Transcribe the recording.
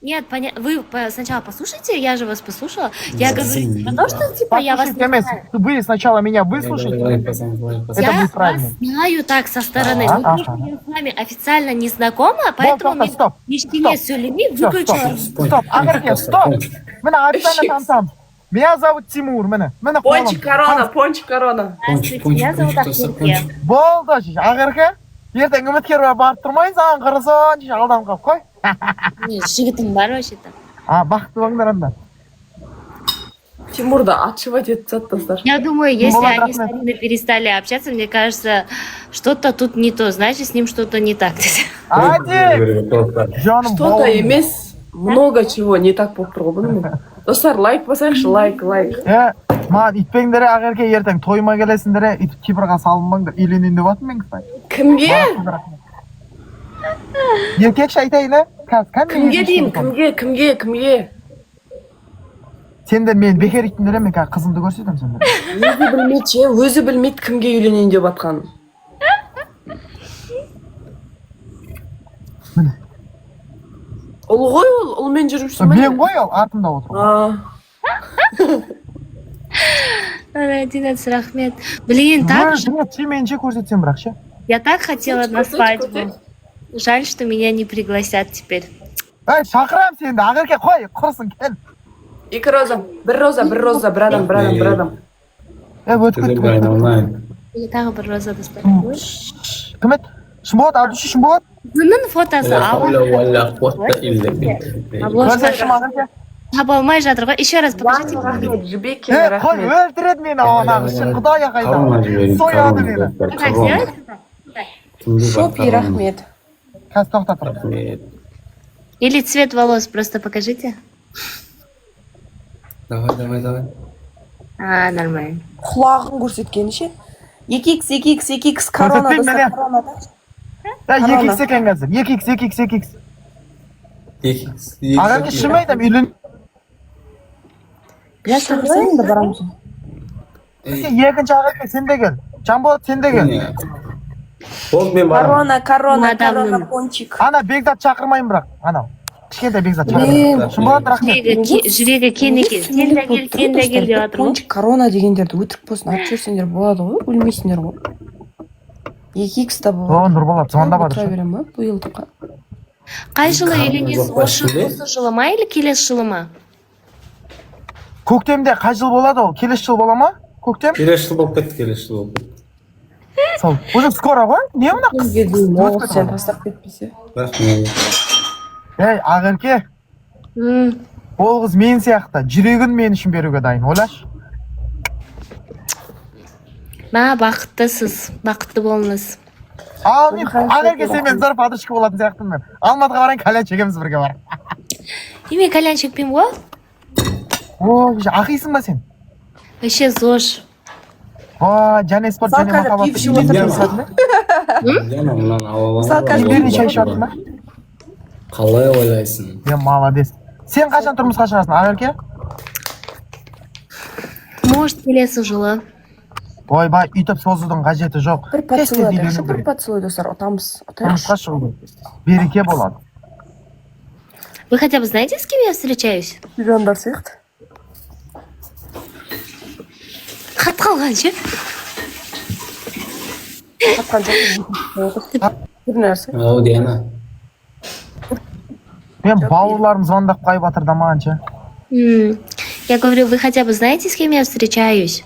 Нет, вы сначала послушайте, я же вас послушала. Я говорю не про то, что типа я вас не знаю. Вы сначала меня выслушайте. Это Я будет правильно. вас знаю так со стороны. Но потому что я с вами официально не знакома, поэтому лишний вес лимит выключила. Стоп, Агерке, стоп. Меня официально танцам. Меня зовут Тимур, меня. Пончик корона, пончик корона. Здравствуйте, меня зовут Ахмедке. Болды, Агерке. Ертең үміткерге барып тұрмай, саған қарасан, деші алданып қалып қой. Жігітім бар вообще-то. Бақытты болыңдар анда. Тимур да отшивать этот заттастар. Я думаю, если они с Ариной перестали общаться, мне кажется, что-то тут не то. Значит, с ним что-то не так. Что-то емес, много чего не так попробуем. Достар, лайк басайықшы, лайк. Маған итпеңдер, Агерке, ертең тойыма келесіңдер, ит кипрға салынбаңдар, үйленейін деп атым мен кісі. Кімге? Еркекші айтайын, кімге деймін, кімге? Сендер мен бекер итіндер, мен қызымды көрсетем сендер. Өзі білмейді кімге үйленейін деп атқанын. Ол ғой ол мен жүріп жүрмін. Мен ғой ол, артымда отыр. Динас, рахмет. Блин, так же. Менше көрсетсем бірақ ше. Я так хотела на свадьбу. Жаль, что меня не пригласят теперь. Шақырам сенді, Агерке қой, құрысын, кел. Екі роза, бір роза, бір адам. Өткіт. Тағы бір роза достарым. Кім еді? Шымбот, адушы Шымбот? Бұның фотосы таба алмай жатыр ғой. Еще раз покажите. Жібек қой, өлтіреді мені ағышы, құдайя қайда. Сояды мені. Шопи, рахмет. Қазір тоқта тұр. Или цвет волос просто покажите. Давай. Нормально. Құлағын көрсеткен ше. 2x корона. 2x екен қазір. 2x. Агерке шым айтам, үйлен. Biraz шақырсайын да барамыз. Екінші Агерке сен де кел. Жамболат сен де кел. Болды мен барам. Корона, пончик. Ана Бекзат шақырмайын бірақ. Анау. Кішкентай Бекзат шақырмайын. Шымболат рахмет. Жүрегі кен екен. Сен де кел деп жатыр ғой. Пончик корона дегендерді өтірік болсын атып жүрсеңдер болады ғой, өлмейсіңдер ғой. 2x та болады. Нұрболат звондап Отыра жатыр. берем ба биылдыққа? Қай жылы үйленесіз? Осы жылы ма или келесі жылы ма? Көктемде қай жыл болады ол? Келесі жыл бола ма? Көктем? Келесі жыл болып кетті. Сол. Уже скоро ғой? Не мына қыз? Сен тастап кетпесе. Агерке. Ол қыз мен сияқты. Жүрегін мен үшін беруге дайын. Ойлашы. Бақыттысыз. Бақытты болыңыз. Мен Агерке сен мен зор подружка болатын сияқтымын мен. Алматыға барайын, кальян шегеміз бірге барып. Мен кальян шекпеймін ғой. Ақисың ба сен? Вообще ЗОЖ. Және спорт, және махаббат. Неберіне шай ішіп ба? Қалай ойлайсың? Молодец. Сен қашан тұрмысқа шығасың, Агерке? Может, келесі жылы. Ойбай, үйтіп созудың қажеті жоқ. Бір поцелуй достар, ұтамыз. Тұрмысқа шығу. Береке болады. Вы хотя бы знаете, с кем я встречаюсь? Жандар сияқты. Хат қалған ше? Бір нәрсе. Ау, Диана. Мен бауырларым звондап қайып атыр да маған ше. Я говорю, вы хотя бы знаете, с кем я встречаюсь?